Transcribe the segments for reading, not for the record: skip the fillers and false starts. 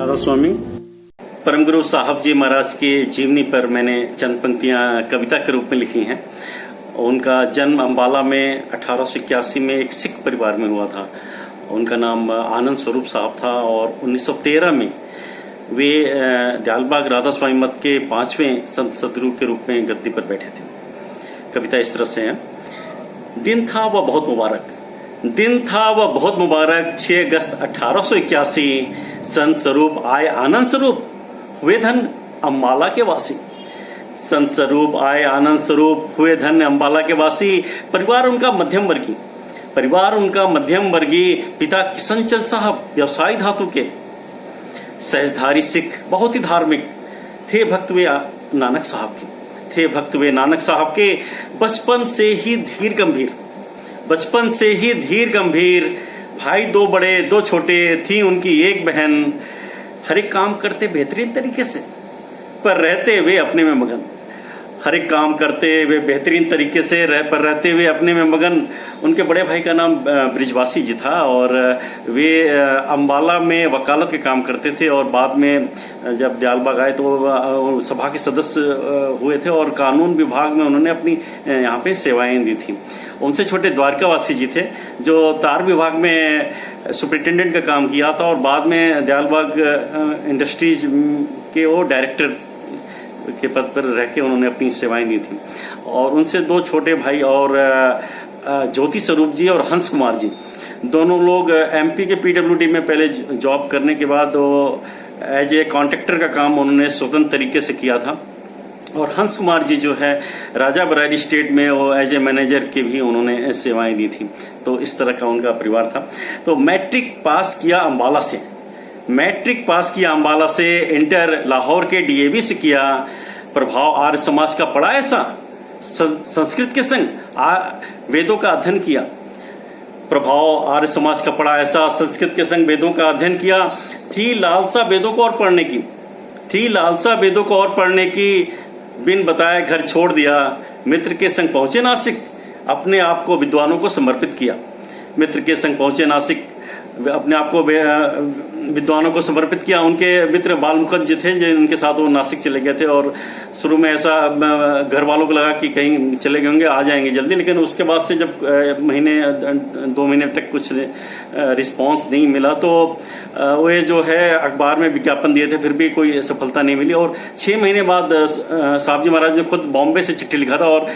राधा स्वामी। परम गुरु साहब जी महाराज के जीवनी पर मैंने चंद पंक्तियां कविता के रूप में लिखी हैं। उनका जन्म अंबाला में 1881 में एक सिख परिवार में हुआ था। उनका नाम आनंद स्वरूप साहब था और 1913 में वे दयालबाग राधा स्वामी मठ के 5वें संत सदगुरु के रूप में गद्दी पर बैठे थे। कविता इस तरह से है। दिन था वह बहुत मुबारक, दिन था वह बहुत मुबारक, 6 अगस्त 1881, संत स्वरूप आए आनंद स्वरूप, हुए धन अंबाला के वासी। संत स्वरूप आए आनंद स्वरूप, हुए धन अंबाला के वासी। परिवार उनका मध्यम वर्गीय, पिता किशन चंद साहब व्यवसायी धातु के, सहजधारी सिख, बहुत ही धार्मिक थे। भक्त वे नानक साहब के। बचपन से ही धीर गंभीर, भाई 2 बड़े 2 छोटे, थी उनकी एक बहन। हर एक काम करते बेहतरीन तरीके से, पर रहते वे अपने में मगन। हर एक काम करते वे बेहतरीन तरीके से पर रहते हुए अपने में मगन। उनके बड़े भाई का नाम ब्रिजवासी जी था और वे अंबाला में वकालत के काम करते थे और बाद में जब दयालबाग आए तो सभा के सदस्य हुए थे और कानून विभाग में उन्होंने अपनी यहाँ पे सेवाएं दी थी। उनसे छोटे द्वारकावासी जी थे जो तार विभाग में सुपरिटेंडेंट का काम किया था और बाद में दयालबाग इंडस्ट्रीज के वो डायरेक्टर के पद पर रह के उन्होंने अपनी सेवाएं दी थी। और उनसे 2 छोटे भाई और ज्योति स्वरूप जी और हंस कुमार जी, दोनों लोग एमपी के पीडब्ल्यूडी में पहले जॉब करने के बाद एज ए कॉन्ट्रैक्टर का काम उन्होंने स्वतंत्र तरीके से किया था। और हंस कुमार जी जो है राजा बरेली स्टेट में वो एज ए मैनेजर की भी उन्होंने सेवाएं दी थी। तो इस तरह का उनका परिवार था। तो मैट्रिक पास किया अंबाला से, इंटर लाहौर के डीएवी से किया। प्रभाव आर्य समाज का पढ़ा ऐसा, संस्कृत के संग वेदों का अध्ययन किया। प्रभाव आर्य समाज का पढ़ा ऐसा, संस्कृत के संग वेदों का अध्ययन किया। थी लालसा वेदों को और पढ़ने की, बिन बताए घर छोड़ दिया। मित्र के संग पहुंचे नासिक, अपने आप को विद्वानों को समर्पित किया। उनके मित्र बालमुकुंद जी थे जो उनके साथ वो नासिक चले गए थे और शुरू में ऐसा घर वालों को लगा कि कहीं चले गए होंगे, आ जाएंगे जल्दी, लेकिन उसके बाद से जब 2 महीने तक कुछ रिस्पांस नहीं मिला तो वे जो है अखबार में विज्ञापन दिए थे, फिर भी कोई सफलता नहीं मिली। और 6 महीने बाद साहब जी महाराज ने खुद बॉम्बे से चिट्ठी लिखा था और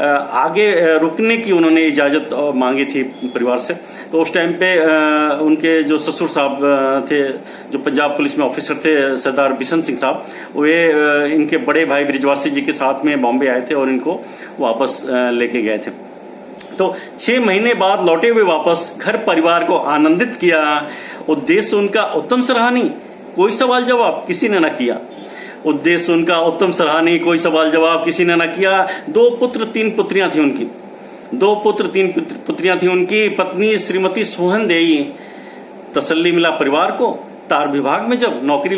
आगे रुकने की उन्होंने इजाजत मांगी थी परिवार से। तो उस टाइम पे उनके जो ससुर साहब थे जो पंजाब पुलिस में ऑफिसर थे, सरदार बिशन सिंह साहब, वे इनके बड़े भाई ब्रिजवासी जी के साथ में बॉम्बे आए थे और इनको वापस लेके गए थे। तो 6 महीने बाद लौटे हुए वापस घर परिवार को आनंदित किया। उद्देश्य उनका उत्तम सराहनीय, कोई सवाल जवाब किसी ने न किया। 2 पुत्र 3 पुत्रियां थी उनकी। 2 पुत्र 3 पुत्रियां थी उनकी। पत्नी श्रीमती सोहन देई। तसल्ली मिला परिवार को तार विभाग में जब नौकरी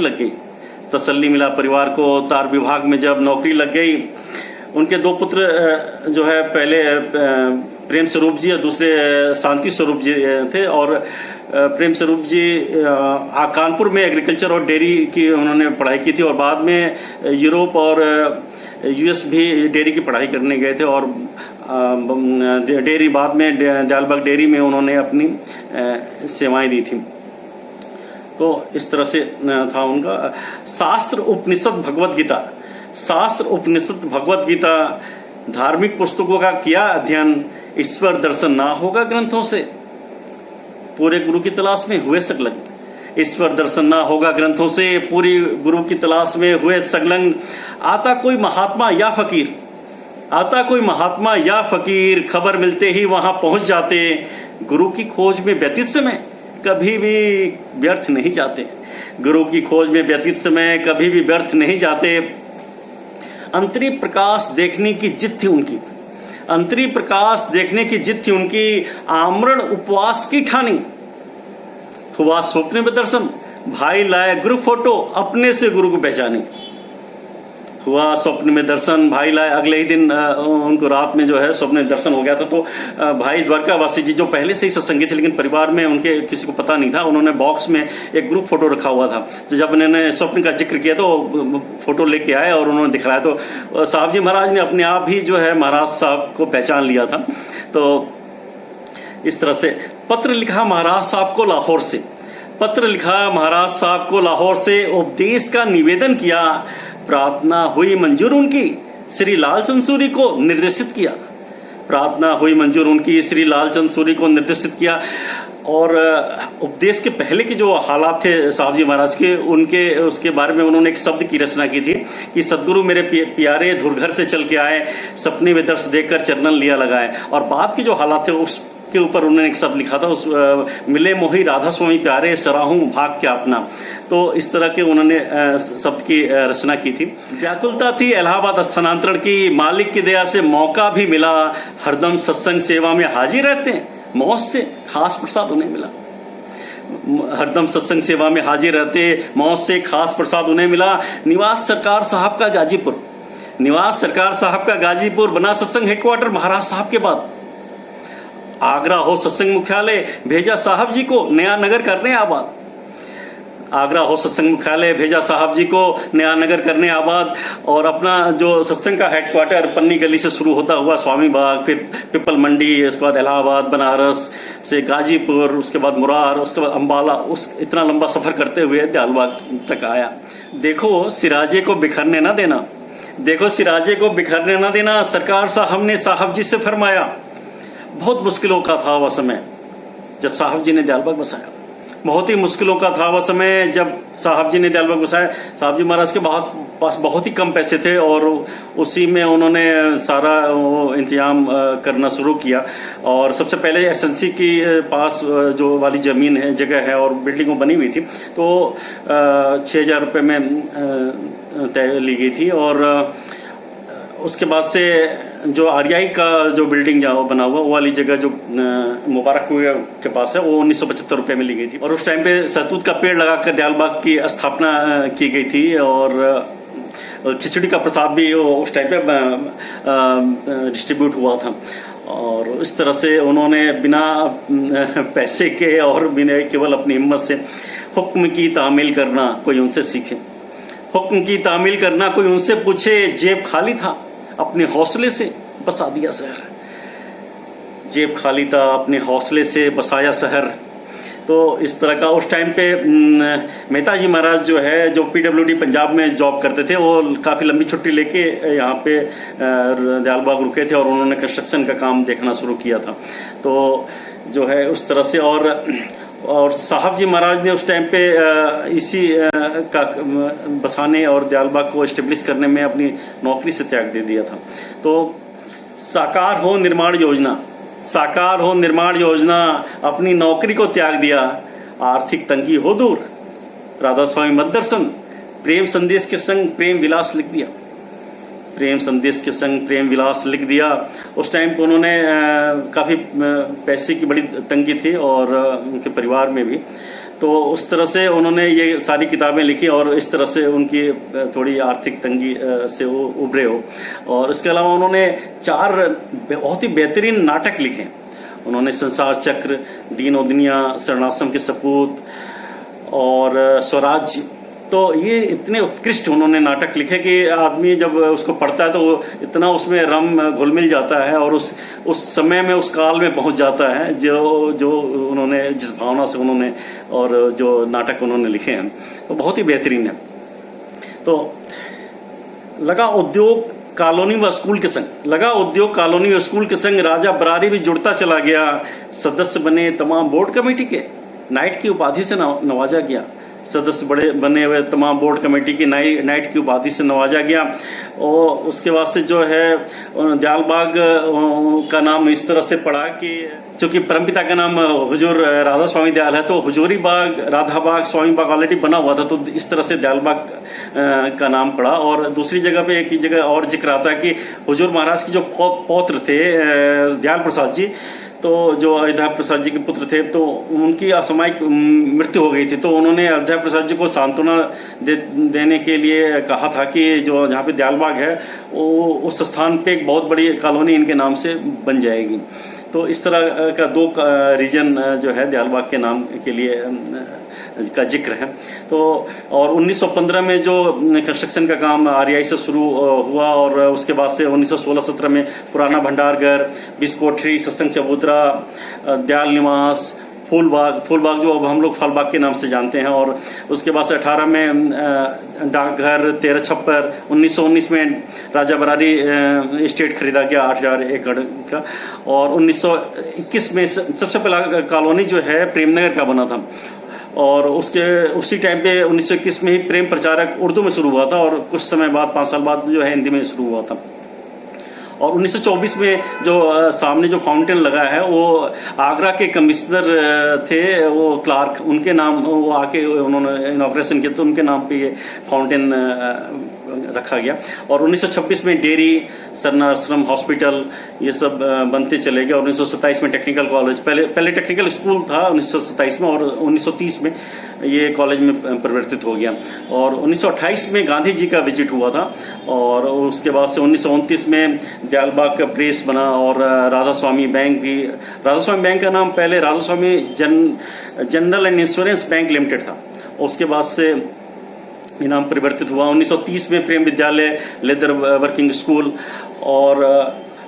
लग गई। उनके 2 पुत्र जो है पहले प्रेम स्वरूप जी और दूसरे शांति स्वरूप जी थे। और प्रेम स्वरूप जी कानपुर में एग्रीकल्चर और डेयरी की उन्होंने पढ़ाई की थी और बाद में यूरोप और यूएस भी डेयरी की पढ़ाई करने गए थे और डेयरी बाद में दयालबाग डेयरी में उन्होंने अपनी सेवाएं दी थी। तो इस तरह से था उनका। शास्त्र उपनिषद भगवत गीता धार्मिक पुस्तकों का किया अध्ययन। ईश्वर दर्शन ना होगा ग्रंथों से, पूरे गुरु की तलाश में हुए संलग्न। आता कोई महात्मा या फकीर, खबर मिलते ही वहां पहुंच जाते। गुरु की खोज में व्यतीत समय कभी भी व्यर्थ नहीं जाते। अंतरिक प्रकाश देखने की जिद थी उनकी। आमरण उपवास की ठानी, हुआ स्वप्न में दर्शन। भाई लाए ग्रुप फोटो, अपने से गुरु को पहचाने। हुआ स्वप्न में दर्शन, भाई लाए अगले ही दिन उनको रात में जो है स्वप्न में दर्शन हो गया था। तो भाई द्वारकावासी जी जो पहले से ही सत्संगी थे, लेकिन परिवार में उनके किसी को पता नहीं था, उन्होंने बॉक्स में एक ग्रुप फोटो रखा हुआ था। तो जब उन्होंने स्वप्न का जिक्र किया तो फोटो लेके आए और उन्होंने दिखलाया। तो साहब जी महाराज ने अपने आप ही जो है महाराज साहब को पहचान लिया था। तो इस तरह से पत्र लिखा महाराज साहब को लाहौर से, पत्र लिखा महाराज साहब को लाहौर से, उपदेश का निवेदन किया, प्रार्थना हुई मंजूर उनकी, श्री लालचंद सूरी को निर्देशित किया। प्रार्थना हुई मंजूर उनकी, श्री लालचंद सूरी को निर्देशित किया। और उपदेश के पहले के जो हालात थे साहब जी महाराज के, उनके उसके बारे में उन्होंने एक शब्द की रचना की थी कि सदगुरु मेरे प्यारे धुरघर से चल के आए, सपने में दर्श देखकर चरणन लिया लगाए। और बाद के जो हालात थे उस के ऊपर उन्होंने एक शब्द लिखा था, उस मिले मोही राधा स्वामी प्यारे, सराहूं भाग क्या अपना। तो इस तरह के उन्होंने शब्द की रचना की थी। व्याकुलता थी इलाहाबाद स्थानांतरण की, मालिक की दया से मौका भी मिला, हरदम सत्संग सेवा में हाजिर रहते हैं, मौज से खास प्रसाद उन्हें मिला। हरदम सत्संग सेवा में हाजिर रहते, मौज से खास प्रसाद उन्हें मिला। निवास सरकार साहब का गाजीपुर, निवास सरकार साहब का गाजीपुर बना सत्संग हेडक्वार्टर महाराज साहब के बाद। आगरा हो सत्संग मुख्यालय, भेजा साहब जी को नया नगर करने आबाद। आगरा हो सत्संग मुख्यालय, भेजा साहब जी को नया नगर करने आबाद। और अपना जो सत्संग का हेडक्वार्टर पन्नी गली से शुरू होता हुआ स्वामी बाग, फिर पिपल मंडी, उसके बाद इलाहाबाद, बनारस से गाजीपुर, उसके बाद मुरार, उसके बाद अंबाला, उस इतना लंबा सफर करते हुए दयालबाग तक आया। देखो सिराजे को बिखरने ना देना, देखो सिराजे को बिखरने ना देना, सरकार साहब ने साहब जी से फरमाया। बहुत मुश्किलों का था वह समय जब साहब जी ने दयालबाग बसाया, बहुत ही मुश्किलों का था वह समय जब साहब जी ने दयालबाग बसाया। साहब जी महाराज के पास बहुत ही कम पैसे थे और उसी में उन्होंने सारा इंतजाम करना शुरू किया। और सबसे पहले एसएनसी की पास जो वाली जमीन है, जगह है और बिल्डिंग बनी हुई थी, तो 6,000 रुपये में तय ली गई थी। और उसके बाद से जो आरआई का जो बिल्डिंग जहाँ बना हुआ वो वाली जगह जो मुबारक के पास है, वो 1975 रुपये में ली गई थी। और उस टाइम पे सहतूत का पेड़ लगाकर दयालबाग की स्थापना की गई थी। और खिचड़ी का प्रसाद भी उस टाइम पे डिस्ट्रीब्यूट हुआ था। और इस तरह से उन्होंने बिना पैसे के और बिना केवल अपनी हिम्मत से हुक्म की तामील करना कोई उनसे सीखे, हुक्म की तामील करना कोई उनसे पूछे, जेब खाली था अपने हौसले से बसा दिया शहर, जेब खाली था अपने हौसले से बसाया शहर। तो इस तरह का उस टाइम पे मेहता जी महाराज जो है, जो पीडब्ल्यूडी पंजाब में जॉब करते थे, वो काफ़ी लंबी छुट्टी लेके यहाँ पे दयालबाग रुके थे और उन्होंने कंस्ट्रक्शन का काम देखना शुरू किया था। तो जो है उस तरह से और साहब जी महाराज ने उस टाइम पे इसी का बसाने और दयालबाग को एस्टेब्लिश करने में अपनी नौकरी से त्याग दे दिया था। तो साकार हो निर्माण योजना, साकार हो निर्माण योजना, अपनी नौकरी को त्याग दिया, आर्थिक तंगी हो दूर, राधा स्वामी मत दर्शन, प्रेम संदेश के संग प्रेम विलास लिख दिया, प्रेम संदेश के संग प्रेम विलास लिख दिया। उस टाइम पे उन्होंने काफ़ी पैसे की बड़ी तंगी थी और उनके परिवार में भी। तो उस तरह से उन्होंने ये सारी किताबें लिखी और इस तरह से उनकी थोड़ी आर्थिक तंगी से वो उभरे हो। और इसके अलावा उन्होंने 4 बहुत ही बेहतरीन नाटक लिखे। उन्होंने संसार चक्र, दीन और दुनिया, शरणाश्रम के सपूत और स्वराज्य, तो ये इतने उत्कृष्ट उन्होंने नाटक लिखे कि आदमी जब उसको पढ़ता है तो वो इतना उसमें रम घुल मिल जाता है और उस समय में, उस काल में पहुंच जाता है जो उन्होंने जिस भावना से उन्होंने और जो नाटक उन्होंने लिखे हैं, तो बहुत ही बेहतरीन है। तो लगा उद्योग कॉलोनी व स्कूल के संग, लगा उद्योग कॉलोनी व स्कूल के संग, राजा बरारी भी जुड़ता चला गया, सदस्य बने तमाम बोर्ड कमेटी के, नाइट की उपाधि से नवाजा गया, सदस्य बड़े बने हुए तमाम बोर्ड कमेटी की नाइट की उपाधि से नवाजा गया। और उसके बाद से जो है दयालबाग का नाम इस तरह से पड़ा कि चूंकि परमपिता का नाम हुजूर राधा स्वामी दयाल है, तो हुजूरी बाग, राधा बाग, स्वामी बाग ऑलरेडी बना हुआ था, तो इस तरह से दयालबाग का नाम पड़ा। और दूसरी जगह पे एक जगह और जिक्र आता है कि हुजूर महाराज के जो पौत्र थे दयाल प्रसाद जी, तो जो अयोध्या प्रसाद जी के पुत्र थे, तो उनकी असामयिक मृत्यु हो गई थी। तो उन्होंने अयोध्या प्रसाद जी को सांत्वना देने के लिए कहा था कि जो जहाँ पे दयालबाग है वो उस स्थान पे एक बहुत बड़ी कॉलोनी इनके नाम से बन जाएगी। तो इस तरह का दो रीजन जो है दयालबाग के नाम के लिए का जिक्र है। तो और 1915 में जो कंस्ट्रक्शन का काम आरआई से शुरू हुआ और उसके बाद से 1916-17 में पुराना भंडारघर, बिस्कोठरी, सत्संग चबूतरा, दयाल निवास, फूलबाग जो अब हम लोग फलबाग के नाम से जानते हैं, और उसके बाद से 18 में डाकघर, 13 छप्पर, 1919 में राजा बरारी एस्टेट खरीदा गया 8000 एकड़ का, और 1921 में सबसे पहला कॉलोनी जो है प्रेमनगर का बना था। और उसी टाइम पे 1921 में ही प्रेम प्रचारक उर्दू में शुरू हुआ था और कुछ समय बाद 5 साल बाद जो है हिंदी में शुरू हुआ था। और 1924 में जो सामने जो फाउंटेन लगा है वो आगरा के कमिश्नर थे, वो क्लार्क, उनके नाम वो आके उन्होंने इनॉग्रेशन किया, तो उनके नाम पे ये फाउंटेन रखा गया। और 1926 में डेयरी, सरनाश्रम, हॉस्पिटल ये सब बनते चले गए। और 1927 में टेक्निकल कॉलेज, पहले टेक्निकल स्कूल था 1927 में, और 1930 में ये कॉलेज में परिवर्तित हो गया। और 1928 में गांधी जी का विजिट हुआ था, और उसके बाद से 1929 में दयालबाग का प्रेस बना, और राधा स्वामी बैंक भी, राधा स्वामी बैंक का नाम पहले Radha Swami general and insurance bank limited था, उसके बाद से ये नाम परिवर्तित हुआ। 1930 में प्रेम विद्यालय, लेदर वर्किंग स्कूल और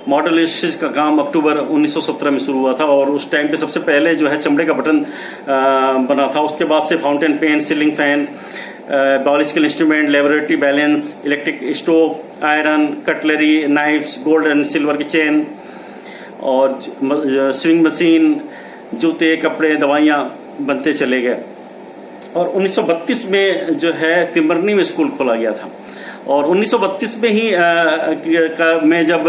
मॉडल स्टिच का काम अक्टूबर 1917 में शुरू हुआ था, और उस टाइम पे सबसे पहले जो है चमड़े का बटन बना था। उसके बाद से fountain pen, ceiling fan, biological instrument, laboratory balance, electric stove, iron, cutlery, knives, gold and silver की चेन, और स्विंग मशीन, जूते, कपड़े, दवाइयाँ बनते चले गए। और 1932 में जो है तिमरनी में स्कूल खोला गया था। और 1932 में ही में जब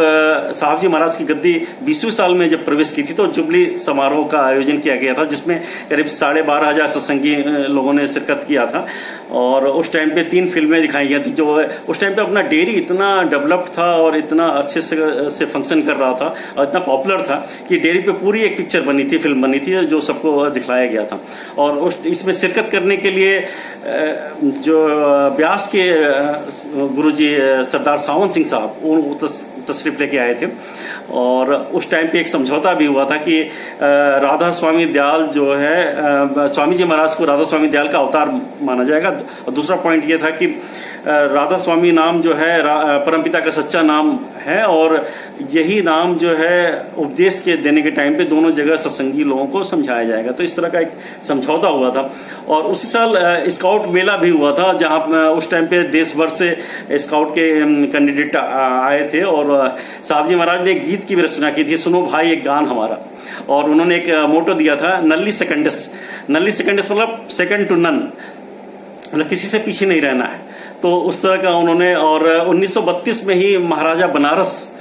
साहब जी महाराज की गद्दी 20वें साल में जब प्रवेश की थी, तो जुबली समारोह का आयोजन किया गया था, जिसमें करीब 12,500 सत्संगी लोगों ने शिरकत किया था। और उस टाइम पे 3 फिल्में दिखाई गई थी। जो उस टाइम पे अपना डेयरी इतना डेवलप्ड था और इतना अच्छे से फंक्शन कर रहा था और इतना पॉपुलर था कि डेयरी पे पूरी एक पिक्चर बनी थी, फिल्म बनी थी, जो सबको दिखलाया गया था। और इसमें शिरकत करने के लिए जो ब्यास के गुरुजी सरदार सावंत सिंह साहब वो तशरीफ लेके आए थे। और उस टाइम पे एक समझौता भी हुआ था कि राधा स्वामी दयाल जो है, स्वामी जी महाराज को राधा स्वामी दयाल का अवतार माना जाएगा। और दूसरा पॉइंट ये था कि राधा स्वामी नाम जो है परमपिता का सच्चा नाम है, और यही नाम जो है उपदेश के देने के टाइम पे दोनों जगह सत्संगी लोगों को समझाया जाएगा। तो इस तरह का एक समझौता हुआ था। और उसी साल स्काउट मेला भी हुआ था, जहां उस टाइम पे देश भर से स्काउट के कैंडिडेट आए थे, और साहब जी महाराज ने एक गीत की भी रचना की थी, सुनो भाई एक गान हमारा। और उन्होंने एक मोटो दिया था, नल्ली सेकंडस। नल्ली सेकंडस मतलब सेकंड टू नन, मतलब किसी से पीछे नहीं रहना है। तो उस तरह का उन्होंने, और 1932 में ही महाराजा बनारस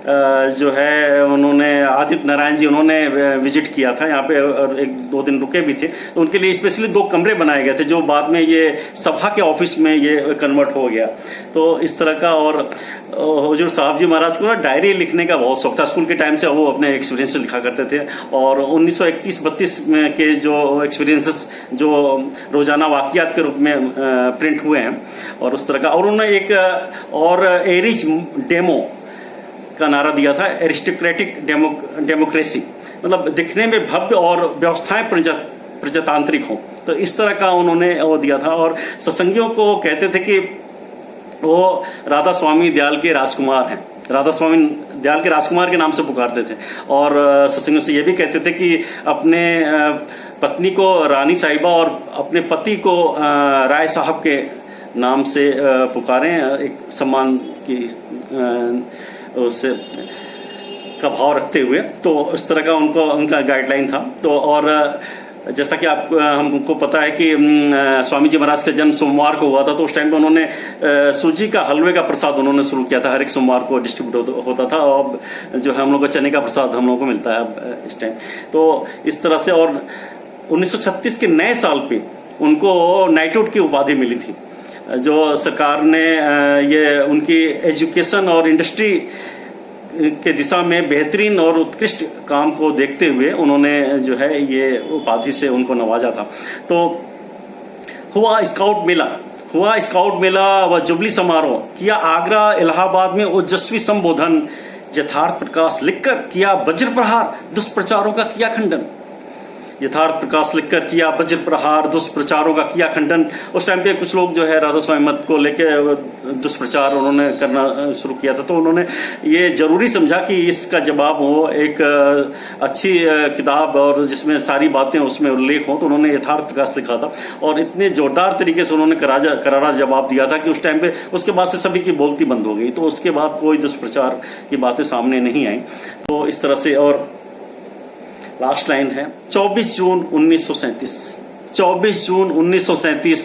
जो है उन्होंने, आदित्य नारायण जी उन्होंने विजिट किया था यहाँ पे, और 1-2 दिन रुके भी थे। तो उनके लिए स्पेशली 2 कमरे बनाए गए थे, जो बाद में ये सभा के ऑफिस में ये कन्वर्ट हो गया। तो इस तरह का। और हुजूर साहब जी महाराज को ना डायरी लिखने का बहुत शौक था, स्कूल के टाइम से वो अपने एक्सपीरियंस लिखा करते थे। और 1931-32 में के जो एक्सपीरियंसेस जो रोजाना वाकियात के रूप में प्रिंट हुए हैं, और उस तरह का। और उन्होंने एक और एरिच डेमो का नारा दिया था, एरिस्टोक्रेटिक डेमोक्रेसी, मतलब दिखने में भव्य और व्यवस्थाएं प्रजातांत्रिक हो। तो इस तरह का उन्होंने वो दिया था। और सत्संगियों को कहते थे कि वो राधा स्वामी दयाल के राजकुमार हैं, राधा स्वामी दयाल के राजकुमार के नाम से पुकारते थे। और सत्संगियों से ये भी कहते थे कि अपने पत्नी को रानी साहिबा और अपने पति को राय साहब के नाम से पुकारें, एक सम्मान की उससे का भाव रखते हुए। तो इस तरह का उनका गाइडलाइन था। तो और जैसा कि हमको पता है कि स्वामी जी महाराज का जन्म सोमवार को हुआ था, तो उस टाइम पे उन्होंने सूजी का हलवे का प्रसाद उन्होंने शुरू किया था, हर एक सोमवार को डिस्ट्रीब्यूट होता था। और जो है हम लोग को चने का प्रसाद हम लोग को मिलता है अब इस टाइम। तो इस तरह से। और 1936 के नए साल पे उनको नाइटहुड की उपाधि मिली थी, जो सरकार ने ये उनकी एजुकेशन और इंडस्ट्री के दिशा में बेहतरीन और उत्कृष्ट काम को देखते हुए उन्होंने जो है ये उपाधि से उनको नवाजा था। तो हुआ स्काउट मेला व जुबली समारोह, किया आगरा इलाहाबाद में ओजस्वी संबोधन, यथार्थ प्रकाश लिखकर किया वज्र प्रहार, दुष्प्रचारों का किया खंडन। यथार्थ प्रकाश लिखकर किया वज्र प्रहार, दुष्प्रचारों का किया खंडन। उस टाइम पे कुछ लोग जो है राधा स्वामी मत को लेके दुष्प्रचार उन्होंने करना शुरू किया था, तो उन्होंने ये जरूरी समझा कि इसका जवाब हो एक अच्छी किताब और जिसमें सारी बातें उसमें उल्लेख हो, तो उन्होंने यथार्थ प्रकाश लिखा था और इतने जोरदार तरीके से उन्होंने करारा जवाब दिया था कि उस टाइम पे उसके बाद से सभी की बोलती बंद हो गई। तो उसके बाद कोई दुष्प्रचार की बातें सामने नहीं आई। तो इस तरह से, और लास्ट लाइन है 24 जून 1937। 24 जून 1937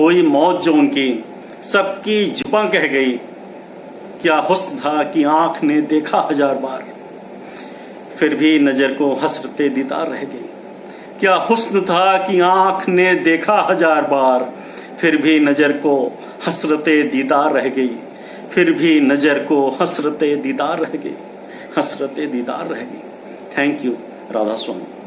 हुई मौत जो उनकी, सबकी जुबां कह गई, क्या हुस्न था कि आंख ने देखा 1000 बार, फिर भी नजर को हसरते दीदार रह गई। क्या हुस्न था कि आंख ने देखा 1000 बार, फिर भी नजर को हसरते दीदार रह गई, फिर भी नजर को हसरते दीदार रह गई, हसरते दीदार रह गई। Thank you. राधा स्वामी।